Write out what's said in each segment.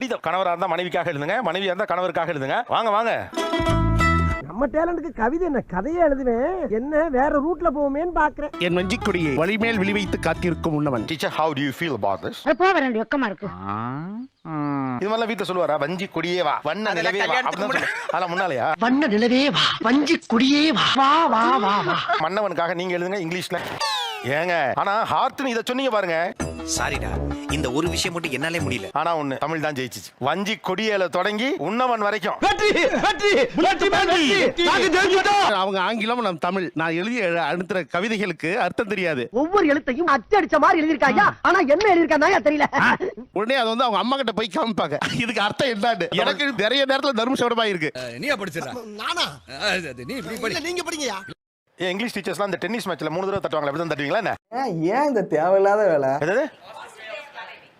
கணவரா இருந்தா மனைவிக்காக எழுதுங்க, மனைவியா இருந்தா கணவருக்காக எழுதுங்க. வாங்க வாங்க. நம்ம டேலண்ட்க்கு கவிதை என்ன கதையே எழுதுவேன், என்ன வேற ரூட்ல போவோமேன்னு பாக்குறேன். என் வஞ்சிக்கொடியை வழிமேல் விழிவைத்து காத்திருக்கும் உன்னவன். Teacher, how do you feel about this? போக வேண்டிய வெக்கமா இருக்கு. இது மாதிரிலாம் வீட்டுல சொல்லுவாரா? வஞ்சி கொடியே வா, வண்ண நிலவே வா. அதெல்லாம் முன்னாலயா? வண்ண நிலவே வா, வஞ்சி கொடியே வா, வா வா வா வா. மன்னவனுக்காக நீங்க எழுதுங்க இங்கிலீஷ்ல. ஏங்க ஆனா ஹார்ட்னு இத சொன்னீங்க பாருங்க. சாரிடா, இந்த ஒரு விஷயம் மட்டும் என்னாலே முடியல. ஆனா ஒண்ணு, தமிழ் தான் ஜெயிச்சிச்சு. வஞ்சி கொடியேல தொடங்கி உன்னவன் வரைக்கும். அவங்க ஆங்கிலம், நம்ம தமிழ். நான் எழுதிய அனுப்புற கவிதைகளுக்கு அர்த்தம் தெரியாது. ஒவ்வொரு எழுத்தையும் அச்சடிச்ச மாதிரி எழுதிருக்காங்க, ஆனா என்ன எழுதிருக்காங்க தெரியல. உடனே அது வந்து அவங்க அம்மா கிட்ட போய் காமிப்பாங்க, இதுக்கு அர்த்தம் என்னன்னு. எனக்கு நிறைய நேரத்துல தர்மசோடமா இருக்கு. நீயா படிச்சடா? நானா? நீ இப்படி படி. நீங்க படிங்கயா. இங்கிலீஷ் டீச்சர்ஸ்லாம் அந்த டென்னிஸ் மேட்ச்ல 3 தடவை தட்டுவாங்களா? அப்படிதான் தட்டுவீங்களா என்ன? ஏன் இந்த தேவையில்லாத வேலை? என்னது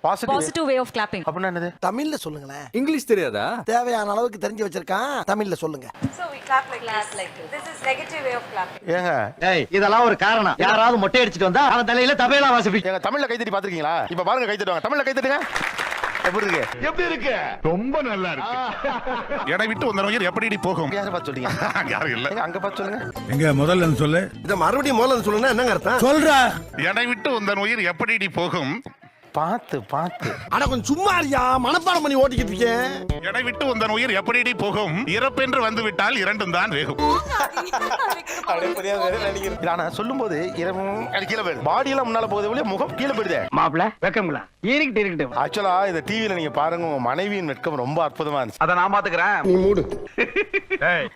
பாசிட்டிவ் வே ஆஃப் கிளாப்பிங் அப்படின்னா என்னது? தமிழ்ல சொல்லுங்களேன். இங்கிலீஷ் தெரியாதா? தேவையான அளவுக்கு தெரிஞ்சு வச்சிருக்கான், தமிழ்ல சொல்லுங்க. so we clap like this this is negative way of clapping. ஏங்க ஏய், இதெல்லாம் ஒரு காரணம். யாராவது மொட்டை அடிச்சிட்டு வந்தா அவன் தலையில தபேலா வாசிப்பி. ஏங்க தமிழ்ல கை தட்டி பாத்துக்கீங்களா? இப்ப பாருங்க, கை தட்டுவாங்க. தமிழ்ல கை தட்டுங்க. எப்படி இருக்கு? ரொம்ப நல்லா இருக்கு. எடை விட்டு வந்த உயிர் எப்படி போகும்? யாரை பார்த்து சொல்றீங்க? யாரும் இல்ல. அங்க பார்த்து சொல்லுங்க. எங்க முதல்ல சொல்லு. இத மறுபடியும் முதல்ல சொல்லுன்னா என்னங்க அர்த்தம்? சொல்றா. எடை விட்டு வந்த உயிர் எப்படி போகும்? பார்த்து பார்த்து. அட கொஞ்சம் சும்மா இருயா, மனப்பாடம் பண்ணி ஓட்டிக்கிட்டு இருக்கேன். எடை விட்டு வந்த உயிர் எப்படி போகும்? இறப்பென்று வந்து விட்டால் இரண்டும் தான் வேகும். ஆனா சொல்லும் போது கீழே போயிடுது. பாடி எல்லாம் முன்னால போகுது ஒழிய முகம் கீழே போயிடுது. மாப்ள வெக்கம்ங்களா? இருக்கட்டு. ஆக்சுவலா இந்த டிவில நீங்க பாருங்க, உங்க மனைவியின் வெட்கம் ரொம்ப அற்புதமா இருந்துச்சு. அத நான் பாத்துக்கறேன். நீ மூடு.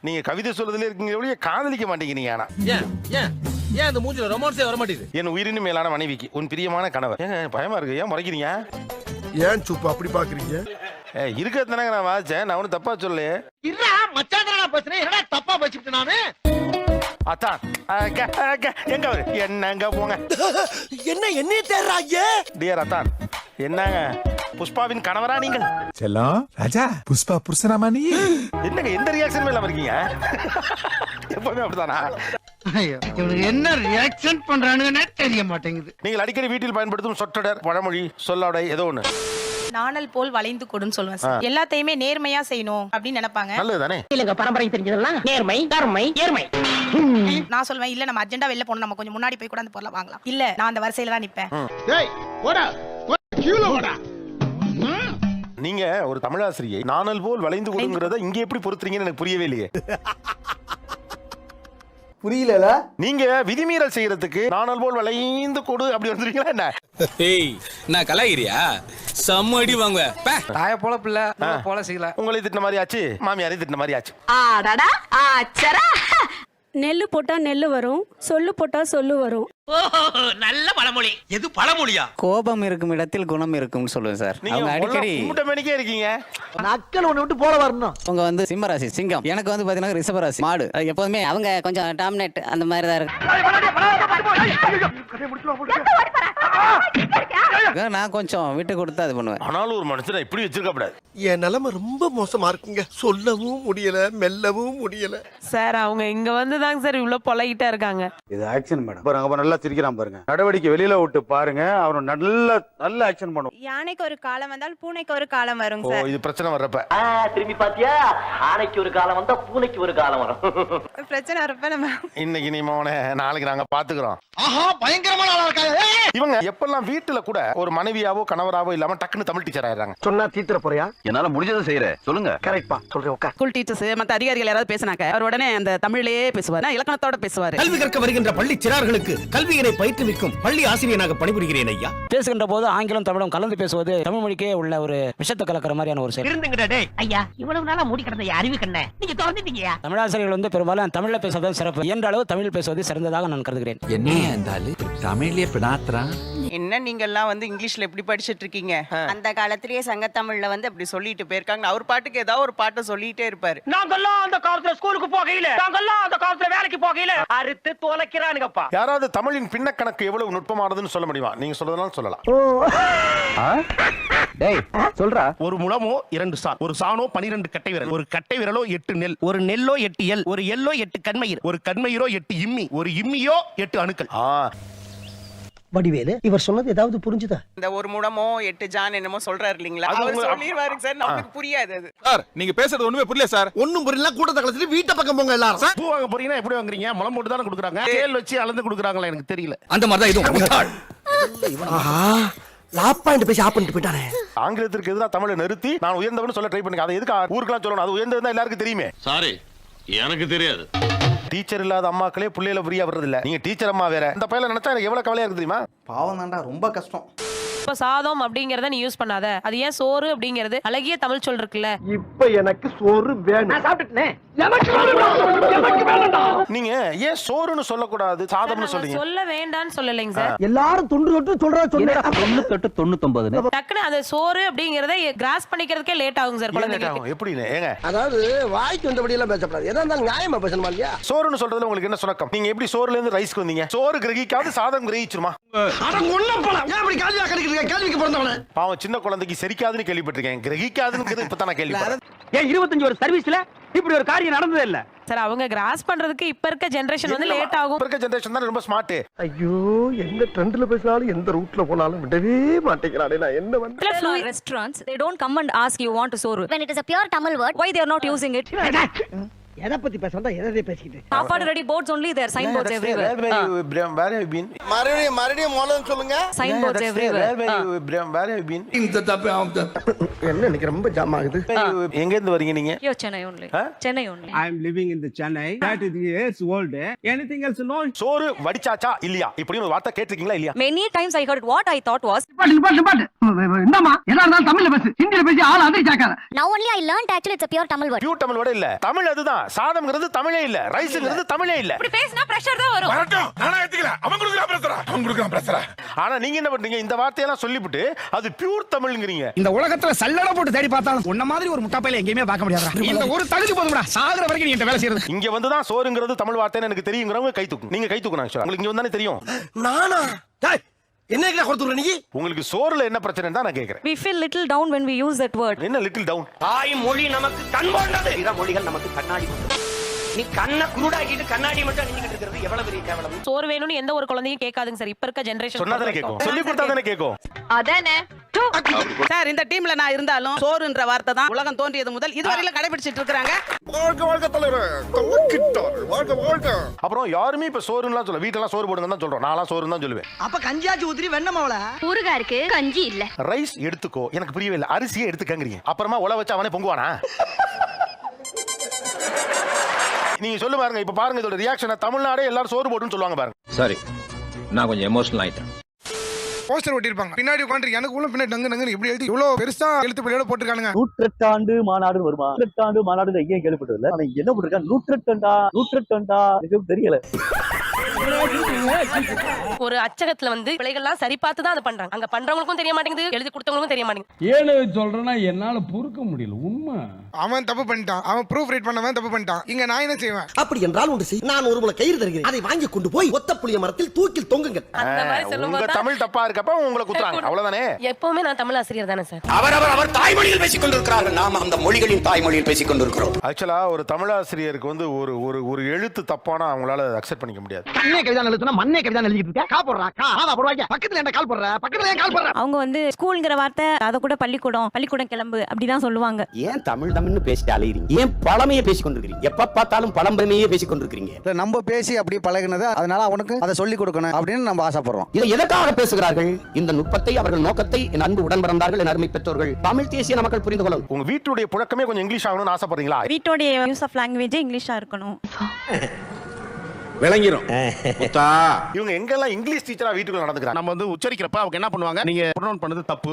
நீங்க கவிதை சொல்றதுல இருக்கீங்க ஒழிய காதலிக்க மாட்டேங்கிறீங்க. ஆனா ஏன் இந்த மூஞ்சில ரொமான்ஸே வர மாட்டேங்குது? என் உயிரினு மேலான மனைவிக்கு உன் பிரியமான கணவர். ஏங்க பயமா இருக்கு, ஏன் முறைக்கிறீங்க? ஏன் சுப்பு அப்படி பாக்குறீங்க? இருக்கிறதுனாங்க நான் வாச்சேன், நான் ஒன்னும் தப்பா சொல்லு. இல்ல மச்சான் பேசுறேன், என்னடா தப்பா பேசிட்டு நானு? அத்தான் எங்க அவரு? என்னங்க போங்க. என்ன என்னைய தேடுறாங்க? டியர் அத்தான், என்னங்க புஷ்பாவின் கணவரா நீங்கள்? செல்லம் ராஜா, புஷ்பா புருஷனாமா நீ? என்னங்க எந்த ரியாக்ஷனுமே இல்லாம இருக்கீங்க? எப்பவுமே அப்படிதானா? இவனுக்கு என்ன ரியாக்ஷன் பண்றானுங்கன்னே தெரிய மாட்டேங்குது. நீங்கள் அடிக்கடி வீட்டில் பயன்படுத்தும் சொற்றொடர், பழமொழி, சொல்லாடை ஏதோ ஒண்ணு. நாணல் போல் வளைந்து கொடுன்னு சொல்லுவேன் சார். எல்லாத்தையுமே நேர்மையா செய்யணும் அப்படின்னு நினைப்பாங்க. நல்லதுதானே? இல்லங்க பரம்பரை தெரிஞ்சதெல்லாம் நேர்மை, தர்மை, ஏர்மை. நான் சொல்வேன், இல்ல நம்ம அர்ஜென்ட்டா வெளில போகணும், நம்ம கொஞ்சம் முன்னாடி போய் கூட அந்த பொருளை வாங்கலாம். இல்ல நான் அந்த வரிசையில தான் நிப்பேன். டேய் ஓடா, கீழ ஓடா. நீங்க ஒரு தமிழாசிரியை நாணல் போல் வளைந்து கொடுங்கறத இங்க எப்படி பொறுத்துறீங்கன்னு எனக்கு புரியவே இல்லையே. புரியல. நீங்க விதிமீறல் செய்யறதுக்கு நாணல் போல் வளைந்து கொடு அப்படி வந்துருக்கீங்களா என்ன? ஏய், நான் கலாகிரியா? செம்ம அடி வாங்குவே. தாய போல பிள்ளை போல செய்யல. உங்களை திட்டின மாதிரி ஆச்சு, மாமியாரை திட்டின மாதிரி ஆச்சு. ஆடாடா ஆச்சரா. நெல்லு போட்டா நெல்லு வரும், சொல்லு போட்டா சொல்லு வரும். நல்ல பழமொழி. எது பழமொழியா? கோபம் இருக்கும் இடத்தில் குணம் இருக்கும்னு சொல்லுவேன் சார். அவங்க அடிக்கடி கூட்டமேனிக்கே இருக்கீங்க. நக்கல் ஒண்ணு விட்டு போல வரணும். அவங்க வந்து சிம்ம ராசி சிங்கம், எனக்கு வந்து பாத்தீங்கன்னா ரிஷப ராசி மாடு. எப்போதுமே அவங்க கொஞ்சம் டாமினேட் அந்த மாதிரி தான் இருக்கு. நான் கொஞ்சம் விட்டு கொடுத்து அது பண்ணுவேன். ஆனாலும் ஒரு மனுஷனை இப்படி வச்சிருக்க கூடாது. என் நிலைமை ரொம்ப மோசமா இருக்குங்க. சொல்லவும் முடியல, மெல்லவும் முடியல. சார் அவங்க இங்க வந்து தாங்க சார் இவ்வளவு பொலைட்டா இருக்காங்க. இது ஆக்ஷன் மேடம். பாருங்க, அப்ப நல்லா சிரிக்கிறான் பாருங்க. நடவடிக்கை வெளியில விட்டு பாருங்க, அவன் நல்ல ஆக்ஷன் பண்ணுவான். யானைக்கு ஒரு காலம் வந்தால் பூனைக்கு ஒரு காலம் வரும் ஓ, சார். இது பிரச்சனை வர்றப்ப திரும்பி பாத்தியா? ஆனைக்கு ஒரு காலம் வந்தா பூனைக்கு ஒரு காலம் வரும். பிரச்சனை வரப்ப நம்ம இன்னைக்கு நீ மோனே, நாளைக்கு நாங்க பாத்துக்கிறோம். ஆஹா, பயங்கரமான ஆளா இருக்காங்க. இவங்க எப்பெல்லாம் வீட்டுல கூட ஒரு மனைவியாவோ கணவராவோ இல்லாம டக்குன்னு தமிழ் டீச்சர் ஆயிடுறாங்க. சொன்னா தீத்துற போறியா? என்னால முடிஞ்சதை செய்யறேன். சொல்லுங்க. கரெக்ட்பா சொல்றேன். உட்கார். ஸ்கூல் டீச்சர்ஸ் மத்த அதிகாரிகள் யாராவது பேசினாக்க அவர் உடனே அந்த தமிழ்லயே பேசுவார், இலக்கணத்தோட பேசுவார். கல்வி கற்க வருகின்ற பள்ளி சிறார்களுக்கு கல்வியினை பயிற்றுவிக்கும் பள்ளி ஆசிரியனாக பணிபுரிகிறேன் ஐயா. பேசுகின்ற போது ஆங்கிலம் தமிழும் கலந்து பேசுவது தமிழ் மொழிக்கே உள்ள ஒரு விஷத்தை கலக்கிற மாதிரியான ஒரு செயல். இருந்துங்கடா டேய். ஐயா இவ்வளவு நாளா மூடி கிடந்த அறிவு கண்ணே நீங்க திறந்துட்டீங்கயா. தமிழாசிரியர்கள் வந்து பெரும்பாலும் தமிழ்ல பேசுவது சிறப்பு. இயன்ற அளவு தமிழ் பேசுவது சிறந்ததாக நான் கருதுகிறேன். என்ன இருந்தாலும் தமிழ்லயே பினாத்ரா. என்ன நீங்க எல்லாம் வந்து இங்கிலீஷ்ல எப்படி படிச்சிட்டு இருக்கீங்க? அந்த காலத்திலேயே சங்க தமிழ்ல வந்து அப்படி சொல்லிட்டு போயிருக்காங்க. அவர் பாட்டுக்கு ஏதாவது ஒரு பாட்டை சொல்லிட்டே இருப்பாரு. நாங்கெல்லாம் அந்த காலத்துல ஸ்கூலுக்கு போகையில, நாங்கெல்லாம் அந்த காலத்துல வேலைக்கு போகையில அறுத்து தொலைக்கிறானுங்கப்பா. யாராவது தமிழின் பின்னக்கணக்கு எவ்வளவு நுட்பமானதுன்னு சொல்ல முடியுமா? நீங்க சொல்றதுனால சொல்லலாம். டேய் சொல்றா. ஒரு முழமோ 2 சான், ஒரு சானோ 12 கட்டை விரல், ஒரு கட்டை விரலோ 8 நெல், ஒரு நெல்லோ 8 எல், ஒரு எல்லோ 8 கண்மயிர், ஒரு கண்மயிரோ 8 இம்மி, ஒரு இம்மியோ 8 அணுக்கள். வடிவேலு இவர் சொன்னது ஏதாவது புரிஞ்சுதா? இந்த ஒரு முடமோ 8 ஜான் என்னமோ சொல்றாரு இல்லீங்களா, அது அவர் உங்க- சொல்லிடுவாருங்க சார், நமக்கு புரியாது அது. சார் நீங்க பேசுறது ஒண்ணுமே புரியல சார். ஒண்ணும் புரியல, கூட்டத்தை கலச்சிட்டு வீட்டை பக்கம் போங்க எல்லாரும். பூ வாங்க போறீங்கன்னா எப்படி வாங்குறீங்க? முளம் போட்டு தானே கொடுக்குறாங்க. ஸ்கேல் வச்சு அளந்து கொடுக்குறாங்களா எனக்கு தெரியல. அந்த மாதிரி தான் இதுவும் லாப் பாயிண்ட் பேசி ஆப் பண்ணிட்டு போயிட்டானே. ஆங்கிலத்திற்கு எதிராக தமிழை நிறுத்தி நான் உயர்ந்தவன்னு சொல்ல ட்ரை பண்ணுங்க. அதை எதுக்கு ஊருக்கெல்லாம் சொல்லணும்? அது உயர்ந்தது தான் எல்லாருக்கும் தெரியுமே. சாரி, எனக்கு தெரியாது. டீச்சர் இல்லாத அம்மாக்களே பிள்ளையில ஃப்ரீயா வர்றது இல்ல. நீங்க டீச்சர் அம்மா வேற. இந்த பையல நினைச்சா எனக்கு எவ்வளவு கவலையா இருக்கு தெரியுமா? பாவம் தான்டா, ரொம்ப கஷ்டம். இப்ப சாதம் அப்படிங்கறத நீ யூஸ் பண்ணாத. அது ஏன் சோறு அப்படிங்கறது அழகிய தமிழ் சொல் இருக்குல்ல. இப்ப எனக்கு சோறு வேணும். நான் சாப்பிட்டுட்டேன். நீங்க ஏன் சோறுன்னு சொல்லக்கூடாது, சாதம்னு சொல்றீங்க? சொல்ல வேண்டாம்னு சொல்லலைங்க சார். எல்லாரும் தொண்டு தொட்டு சொல்றா சொன்னேன். 98 டக்குன்னு அந்த சோறு அப்படிங்கறத கிராஸ் பண்ணிக்கிறதுக்கே லேட் ஆகும் சார் குழந்தைங்களுக்கு. எப்படின்னு ஏங்க? அதாவது வாய்க்கு வந்தபடி எல்லாம் பேசக்கூடாது. எதா இருந்தாலும் நியாயமா பேசணுமா இல்லையா? சோறுன்னு சொல்றதுல உங்களுக்கு என்ன சுணக்கம்? நீங்க எப்படி சோறுல இருந்து ரைஸ்க்கு வந்தீங்க? சோறு கிரகிக்காவது சாதம் கிரகிச்சிருமா? பாவம் சின்ன குழந்தைக்கு செரிக்காதுன்னு கேள்விப்பட்டிருக்கேன். கிரகிக்காதுன்னு இப்பதான் நான் கேள்விப்பட்டேன். ஏன் 25 ஒரு சர்வீஸ்ல இப்படி ஒரு காரியம் நடந்ததே இல்ல சார் அவங்க கிராஸ் பண்றதுக்கு இப்ப இருக்க ஜெனரேஷன் வந்து லேட் ஆகும். இப்ப இருக்க ஜெனரேஷன் தான் ரொம்ப ஸ்மார்ட். ஐயோ, எந்த ட்ரெண்ட்ல பேசினாலும் எந்த ரூட்ல போனாலும் விடவே மாட்டேங்கிறானே. நான் என்ன பண்றேன்? Restaurants they don't come and ask you want to soru. When it is a pure Tamil word, Why they are not using it? எதை பத்தி பேசுறதா? எதை பேசிக்கிட்டு? சாப்பாடு ready boards only there, sign boards everywhere. Where have you been? மறுபடியும் மொழம் சொல்லுங்க. Sign boards everywhere. Where have you been? இந்த தப்பு என்ன எனக்கு ரொம்ப ஜாம் ஆகுது. எங்க இருந்து வரீங்க நீங்க? Here Chennai only. Chennai only. I am living in the Chennai. That is years old. Anything else no? சோறு வடிச்சாச்சா இல்லையா இப்படின்னு ஒரு வார்த்தை கேட்டிருக்கீங்களா இல்லையா? Many times I heard what I thought was என்னமா எதா இருந்தாலும் தமிழ்ல பேசு, ஹிந்தில பேசி ஆள் அதை கேட்காத. now only I learned actually it's a pure Tamil word. Pure Tamil வட இல்ல, தமிழ் அதுதான். சாதம்ங்கிறது தமிழே இல்ல, ரைஸ்ங்கிறது தமிழே இல்ல. இப்படி பேசினா பிரஷர் தான் வரும். நானா ஏத்துக்கல. அவன் குடுக்குறான் பிரஷரா. ஆனா நீங்க என்ன பண்றீங்க? இந்த வார்த்தையெல்லாம் சொல்லிவிட்டு அது பியூர் தமிழ்ங்கறீங்க. இந்த உலகத்துல சல்லடை போட்டு தேடி பார்த்தாலும் உன்ன மாதிரி ஒரு முட்டாப்பையில எங்கேயுமே பார்க்க முடியாதுடா. இந்த ஒரு தகுதி போதும்டா, சாகுற வரைக்கும் நீ இந்த வேலை செய்யறது. இங்க வந்து தான் சோறுங்கிறது தமிழ் வார்த்தைன்னு எனக்கு தெரியுங்கிறவங்க கை தூக்கு. நீங்க கை தூக்கணும். ஆக்சுவலா உங்களுக்கு இங்க வந்தானே தெரியும். நானா என்ன கொடுத்துற நீ? உங்களுக்கு சோறுல என்ன பிரச்சனைன்னு தான் நான் கேக்குறேன். We feel little down when we use that word. என்ன லிட்டில் டவுன்? தாய் மொழி நமக்கு கண் போன்றது, பிற மொழிகள் நமக்கு கண்ணாடி போன்றது. நீ கண்ணை குருடாக்கிட்டு கண்ணாடி மட்டும் அணிஞ்சிட்டு இருக்கிறது எவ்வளவு பெரிய கேவலம். சோறு வேணும்னு எந்த ஒரு குழந்தையும் கேட்காதுங்க சார். இப்ப இருக்க ஜெனரேஷன் சொன்னாதானே கேக்கும், சொல்லி கொடுத்தா தானே கேக்கும். அதானே சார் இந்த டீம்ல நான் இருந்தாலும் சோறுன்ற வார்த்தை தான் உலகம் தோன்றியது முதல் இதுவரையில கடைபிடிச்சிட்டு இருக்காங்க. வாழ்க தலைவர் தவக்கிட்டார். வாழ்க. அப்புறம் யாருமே இப்ப சோறுலாம் சொல்ல, வீட்டெல்லாம் சோறு போடுங்கன்னு தான் சொல்றோம். நான்லாம் சோறுன்னு தான் சொல்லுவேன். அப்ப கஞ்சியாச்சு ஊத்திரி வெண்ணமாவள ஊறுகாய் இருக்கு, கஞ்சி இல்ல. ரைஸ் எடுத்துக்கோ, எனக்கு புரியவே இல்ல. அரிசியை எடுத்துக்கங்கறீங்க, அப்புறமா உல வச்சு அவனே பொங்குவானா? நீங்க சொல்லு பாருங்க. இப்ப பாருங்க இதோட ரியாக்ஷன். தமிழ்நாடே எல்லாரும் சோறு போடுன்னு சொல்லுவாங்க பாருங்க. சரி, நான் கொஞ்சம் எமோஷனல் ஆயிட்டேன். போஸ்டர் ஒட்டிருப்பாங்க. பின்னாடி உட்கார்ந்து எனக்கு உள்ள பின்னாடி நங்கு இப்படி எழுதி இவ்வளவு பெருசா எழுத்து பிள்ளையோட போட்டுருக்கானுங்க. 108 மாநாடு வருமா? 108 மாநாடு எங்கேயும் கேள்விப்பட்டது இல்ல. ஆனா என்ன போட்டுருக்காங்க? 108 எனக்கு தெரியல. ஒரு அச்சகத்துல வந்து பிள்ளைகள்லாம் சரி பார்த்து தான் அதை பண்றாங்க. அங்க பண்றவங்களுக்கும் தெரிய மாட்டேங்குது, எழுதி கொடுத்தவங்களுக்கும் தெரிய மாட்டேங்குது. ஏழு சொல்றேன்னா என்னால பொறுக்க முடியல. உண்மை அவன் தப்பு பண்ணிட்டான். அவன் ப்ரூஃப் ரீட் பண்ணவன் தப்பு பண்ணிட்டான். இங்க நான் என்ன செய்வேன்? அப்படி என்றால் ஒன்று செய். நான் ஒரு முளை கயிறு தருகிறேன். அதை வாங்கி கொண்டு போய் ஒத்த புளிய மரத்தில் தூக்கில் தொங்குங்கள். அந்த மாதிரி உங்க சொல்லும்போது தமிழ் தப்பா இருக்கப்ப உங்களை குத்துறாங்க. அவ்வளவுதானே. எப்பவுமே நான் தமிழ் ஆசிரியர் தானே சார். அவர் தாய்மொழியில் பேசிக் கொண்டிருக்கிறார்கள், நாம் அந்த மொழிகளின் தாய்மொழியில் பேசிக் கொண்டிருக்கிறோம். ஆக்சுவலா ஒரு தமிழாசிரியருக்கு வந்து ஒரு எழுத்து தப்பானா அவங்களால அக்செப்ட் பண்ணிக்க முடியாது. கண்ணே கவிதா எழுதுனா மண்ணே கவிதா எழுதிட்டு இருக்க. கா போடுறா கா ஆதா போடுவாங்க. பக்கத்துல என்ன கால் போடுற? பக்கத்துல ஏன் கால் போடுற? அவங்க வந்து ஸ்கூல்ங்கற வார்த்தை அத கூட பள்ளிக்கூடம் கிளம்பு அப்படிதான் சொல்லுவாங்க. ஏன் தமிழ்னு பேசிட்டு அலையறீங்க? ஏன் பழமையை பேசிக் கொண்டிருக்கீங்க? எப்ப பார்த்தாலும் பழம்பெருமையே பேசிக் கொண்டிருக்கீங்க. நம்ம பேசி அப்படியே பழகினது, அதனால அவனுக்கு அதை சொல்லி கொடுக்கணும் அப்படின்னு நம்ம ஆசைப்படுறோம். இதை எதற்காக பேசுகிறார்கள்? இந்த நுட்பத்தை, அவர்கள் நோக்கத்தை என் அன்பு உடன் பிறந்தார்கள், என் அருமை பெற்றோர்கள், தமிழ் தேசிய மக்கள் புரிந்து கொள்ளும். உங்க வீட்டுடைய புழக்கமே கொஞ்சம் இங்கிலீஷ் ஆகணும்னு ஆசைப்படுறீங்களா? வீட்டோட யூஸ் ஆஃப் லாங்குவேஜ் இங்கிலீஷா இருக்கணும். விளங்கிரும். இவங்க எங்கெல்லாம் இங்கிலீஷ் டீச்சரா வீட்டுக்குள்ள நடந்துக்கிறாங்க. நம்ம வந்து உச்சரிக்கிறப்ப அவங்க என்ன பண்ணுவாங்க? நீங்க ப்ரொனவுன் பண்ணது தப்பு.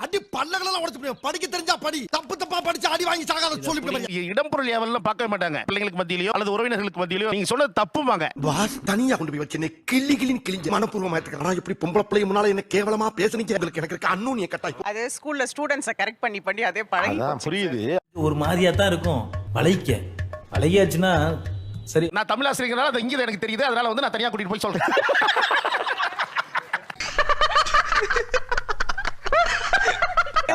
அடி பல்லகளெல்லாம் உடைச்சு போடு. படிக்க தெரிஞ்சா படி. தப்பா படிச்சு அடி வாங்கி சாகாத சொல்லி இடம்பொருள் ஏவல்லாம் பார்க்கவே மாட்டாங்க. பிள்ளைங்களுக்கு மத்தியிலயோ அல்லது உறவினர்களுக்கு மத்தியிலயோ நீங்க சொன்னது தப்புவாங்க. வாஸ் தனியா கொண்டு போய் வச்சு கிள்ளி மனப்பூர்வமா எடுத்துக்க. ஆனா இப்படி பொம்பளை பிள்ளை முன்னால என்ன கேவலமா பேசுனீங்க. உங்களுக்கு எனக்கு இருக்க அண்ணூனிய கட்டாய். அது ஸ்கூல்ல ஸ்டூடண்ட்ஸை கரெக்ட் பண்ணி அதே பழகி அதான் புரியுது. ஒரு மாதிரியா தான் இருக்கும். பழகியாச்சுன்னா சரி. நான் தமிழ் ஆசிரியர்களால அது இங்க எனக்கு தெரியுது. அதனால வந்து நான் தனியா கூட்டிட்டு போய் சொல்றேன்.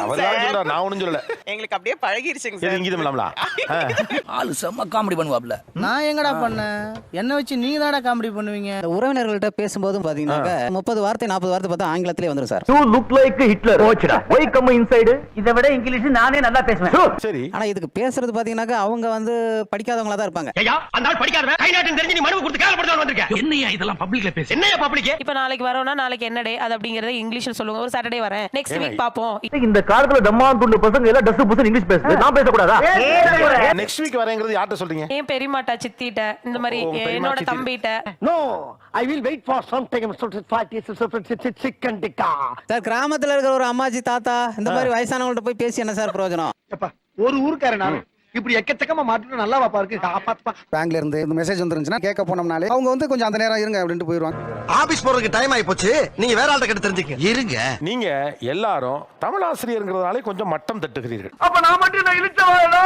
அவர் தான் சொல்றாரு, நான் ஒண்ணும் சொல்லல. எங்களுக்கு அப்படியே பழகிருச்சுங்க சரி, சார். இங்கிதம் இல்லாமலா? ஆளு செம்ம காமெடி பண்ணுவாப்ல. நான் எங்கடா பண்ணேன்? என்ன வச்சு நீங்க தானடா காமெடி பண்ணுவீங்க? உறவினர்கள்ட்ட பேசும்போதும் பாத்தீங்கன்னாக்க 30 வார்த்தை 40 வார்த்தை பார்த்தா ஆங்கிலத்திலே வந்துரும் sir. You look like Hitler. போச்சுடா. Why come inside? இதை விட இங்கிலீஷ் நானே நல்லா பேசுவேன். சரி, ஆனா இதுக்கு பேசுறது பாத்தீங்கன்னாக்க அவங்க வந்து படிக்காதவங்களா தான் இருப்பாங்க. ஐயா அந்த ஆள் படிக்காதவன் கை நாட்டுன்னு தெரிஞ்சு நீ மனு கொடுத்து கேவலப்படுத்தவன் வந்திருக்க. என்னையா இதெல்லாம் பப்ளிக்ல பேசு. என்னையா பப்ளிக்? இப்ப நாளைக்கு வரோம்னா நாளைக்கு என்ன டே அது அப்படிங்கறத இங்கிலீஷ்ல சொல்லுங்க. ஒரு சாட்டர்டே வரேன், நெக்ஸ்ட் வீக் பாப்போம். இந்த காலத்துல தம்மாந்துள்ள பசங்க எல்லாம் டஸ் புஸ் இங்கிலீஷ் பேசுது. நான் பேசக்கூடாதா? நெக்ஸ்ட் வீக் வரேங்கிறது யார்கிட்ட சொல்றீங்க? என் பெரியமாட்டா, சித்திட்ட, இந்த மாதிரி ஓ, பெரியம்மா, என்னோட சித்தி. தம்பிட்ட. No, I will wait for some time. Chicken tikka. Sir கிராமத்துல இருக்கிற ஒரு அம்மாச்சி தாத்தா இந்த மாதிரி வயசானவங்கள்ட்ட போய் பேசி என்ன சார் பிரயோஜனம்? ஒரு ஊருக்காரன் நான் இப்படி எக்கச்சக்கமா மாட்டிட்டு நல்லா வாப்பா இருக்கு. காப்பாத்துப்பா. பேங்க்ல இருந்து இந்த மெசேஜ் வந்துருந்துச்சுன்னா கேட்க போனோம்னாலே அவங்க வந்து கொஞ்சம் அந்த நேரம் இருங்க அப்படின்ட்டு போயிருவாங்க. ஆபீஸ் போறதுக்கு டைம் ஆயி போச்சு, நீங்க வேற ஆள்கிட்ட கேட்டு தெரிஞ்சுக்க. இருங்க. நீங்க எல்லாரும் தமிழ் ஆசிரியர்ங்கிறதுனாலே கொஞ்சம் மட்டம் தட்டுகிறீர்கள். அப்ப நான் மட்டும் நான் இழுச்சவாடா?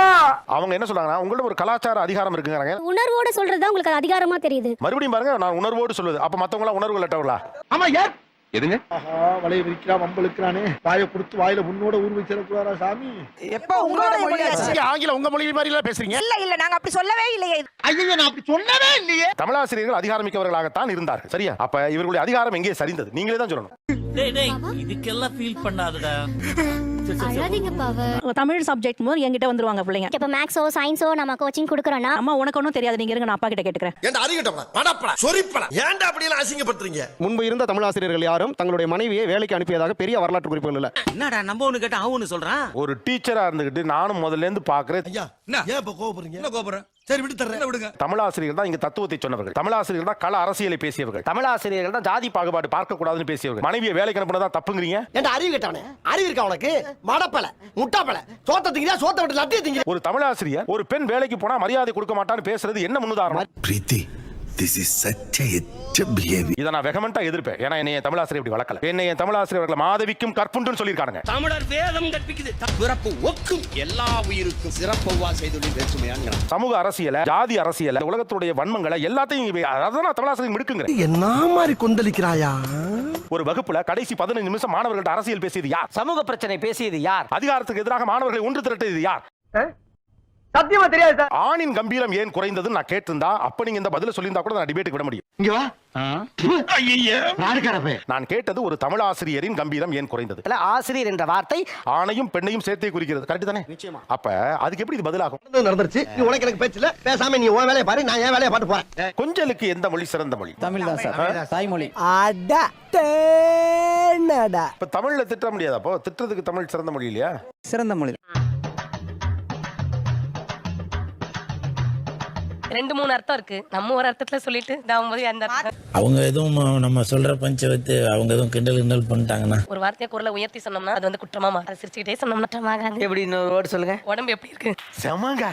அவங்க என்ன சொல்றாங்கன்னா உங்கள்ட்ட ஒரு கலாச்சார அதிகாரம் இருக்குங்கிறாங்க. உணர்வோட சொல்றது உங்களுக்கு அதிகாரமா தெரியுது. மறுபடியும் பாருங்க, நான் உணர்வோடு சொல்லுது. அப்ப மத்தவங்க எல்லாம் உணர்வு லட்டவங்களா? ஆமா யார்? எதுங்க? ஆஹா, வலைய விரிக்கிறான், வம்பளுக்குறானே. வாயை கொடுத்து வாயில முன்னோட ஊர் வச்சிடக்கூடாதா சாமி? எப்ப உங்களோட மொழியாச்சு? ஆங்கிலம் உங்க மொழி மாதிரி எல்லாம் பேசுறீங்க. இல்ல நாங்க அப்படி சொல்லவே இல்லையே. ஐயோ, நான் அப்படி சொல்லவே இல்லையே. தமிழாசிரியர்கள் அதிகாரமிக்கவர்களாகத்தான் இருந்தார்கள். சரியா? அப்ப இவர்களுடைய அதிகாரம் எங்கே சரிந்தது? நீங்களே தான் சொல்லணும். இதுக்கெல்லாம் ஃபீல் பண்ணாதடா. தமிழ் சப்ஜெக்ட் போது என்கிட்ட வந்துருவாங்க பிள்ளைங்க. இப்ப மேக்ஸோ சயின்ஸோ நம்ம கோச்சிங் கொடுக்கறோம்னா அம்மா உனக்கு ஒன்றும் தெரியாது, நீங்க இருங்க நான் அப்பா கிட்ட கேட்டுக்கிறேன். ஏன்டா அறிவிட்டப்படா படப்படா சொரிப்படா ஏன்டா அப்படி எல்லாம் அசிங்கப்படுத்துறீங்க? முன்பு இருந்த தமிழாசிரியர்கள் யாரும் தங்களுடைய மனைவியை வேலைக்கு அனுப்பியதாக பெரிய வரலாற்று குறிப்புகள் இல்ல. என்னடா நம்ம ஒண்ணு கேட்டா அவனு சொல்றான். ஒரு டீச்சரா இருந்துகிட்டு நானும் முதல்ல இருந்து பாக்குறேன். ஐயா ஏன் இப்ப கோபப்படுறீங்க? என்ன கோபப்படுறேன்? சரி விட்டு தர்றேன், விடுங்க. தமிழாசிரியர்கள் தான் இங்க தத்துவத்தை சொன்னவர்கள். தமிழாசிரியர்கள் தான் கள அரசியலை பேசியவர்கள். தமிழாசிரியர்கள் தான் ஜாதி பாகுபாடு பார்க்க கூடாதுன்னு பேசியவர்கள். மனைவியை வேலைக்கு அனுப்புனதா தப்புங்கிறீங்க. ஏன்டா அறிவு கேட்டவனே? அறிவு இருக்கா உனக்கு? மடப்பல, முட்டாப்பல, சோத்த திங்கிறியா, சோத்த விட்டு லட்டிய திங்கிறியா? ஒரு தமிழாசிரியர் ஒரு பெண் வேலைக்கு போனா மரியாதை கொடுக்க மாட்டான்னு பேசுறது என்ன முன்னுதாரணம்? பிரீத்தி, this is such a behavior. இதை நான் வெகமெண்டா எதிர்ப்பேன். ஏன்னா என்னைய தமிழாசிரியர் இப்படி வளர்க்கல. என்னைய தமிழாசிரியர்களை மாதவிக்கும் கற்புண்டுன்னு சொல்லியிருக்காங்க. தமிழர் வேதம் கற்பிக்குது. பிறப்பு ஒக்கும் எல்லா உயிருக்கும் சிறப்பவா செய்துள்ளி வேற்றுமையாங்கிறான். சமூக அரசியல, ஜாதி அரசியல, உலகத்துடைய வன்மங்களை எல்லாத்தையும் அதான் நான் தமிழாசிரியர் மிடுக்குங்கிறேன். என்ன மாதிரி கொந்தளிக்கிறாயா? ஒரு வகுப்புல கடைசி 15 நிமிஷம் மாணவர்கள்ட்ட அரசியல் பேசியது யார்? சமூக பிரச்சனை பேசியது யார்? அதிகாரத்துக்கு எதிராக மாணவர்களை ஒன்று திரட்டியது யார்? சத்தியமா தெரியாது சார். ஆணின் கம்பீரம் ஏன் குறைந்ததுன்னு நான் கேட்டிருந்தா அப்ப நீங்க இந்த பதில சொல்லியிருந்தா கூட நான் டிபேட்டுக்கு விட முடியும். இங்க வா. நாடுகாரப்பே. நான் கேட்டது ஒரு தமிழாசிரியரின் கம்பீரம் ஏன் குறைந்தது. ஆசிரியர் என்ற வார்த்தை ஆணையும் பெண்ணையும் சேர்த்தே குறிக்கிறது. கரெக்ட் தானே? நிச்சயமா. அப்ப அதுக்கு எப்படி இது பதிலாகும்? நடந்துருச்சு. நீ உனக்கு எனக்கு பேச்சு இல்ல. பேசாம நீ உன் வேலையை பாரு, நான் என் வேலையை பார்த்து போறேன். கொஞ்சலுக்கு எந்த மொழி சிறந்த மொழி? தமிழ் தான் சார், தாய்மொழி. அட தேனடா. இப்ப தமிழ்ல திட்ட முடியாது. அப்போ திட்டத்துக்கு தமிழ் சிறந்த மொழி இல்லையா? சிறந்த மொழி. 2-3 அர்த்தம் இருக்கு. நம்ம ஒரு அர்த்தத்துல சொல்லிட்டு போது அந்த அர்த்தம். அவங்க எதுவும் நம்ம சொல்ற பஞ்ச வைத்து அவங்க எதுவும் கிண்டல் பண்ணிட்டாங்கன்னா ஒரு வார்த்தையை குரலை உயர்த்தி சொன்னோம்னா அது வந்து குற்றமா மாறும். அதை சிரிச்சுக்கிட்டே சொன்னோம்னா எப்படி இன்னொரு வேர்டு சொல்லுங்க. உடம்பு எப்படி இருக்கு? செமங்க.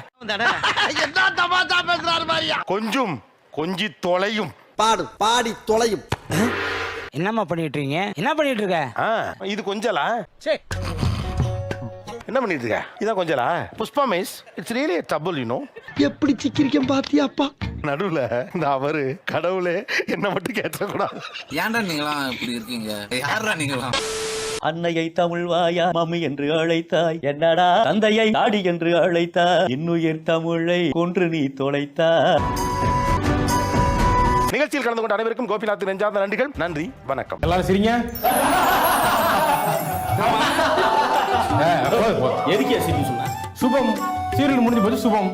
என்ன தமாஷா பேசுறாரு மாதிரியா? கொஞ்சம் கொஞ்சி தொலையும். பாடு பாடி தொலையும். என்னம்மா பண்ணிட்டு இருக்கீங்க? என்ன பண்ணிட்டு இருக்க? இது கொஞ்சலா? என்ன பண்ணிட்டு இருக்க? இதான் கொஞ்சலா? Pushpa miss, it's really a trouble, you know. எப்படி சிக்கிரிக்கம் பாத்தியாப்பா? நடுவுல இந்த அவரு கடவுளே என்ன மட்டும் கேட்டக்கூடாது. ஏன்டா நீங்களாம் இப்படி இருக்கீங்க? யாரா நீங்களாம்? அன்னையை தமிழ் வாயா மம்மி என்று அழைத்தாய், என்னடா தந்தையை நாடி என்று அழைத்தாய், இன்னுயிர் தமிழை கொன்று நீ தொலைத்தாய். நிகழ்ச்சியில் கலந்து கொண்ட அனைவருக்கும் கோபிநாத் நெஞ்சார்ந்த நன்றிகள். நன்றி, வணக்கம். எல்லாரும் சிரிங்க. எதுக்கே சிரிப்பு சொன்ன? சுபம் சீரியல் முடிஞ்சு போது சுபம்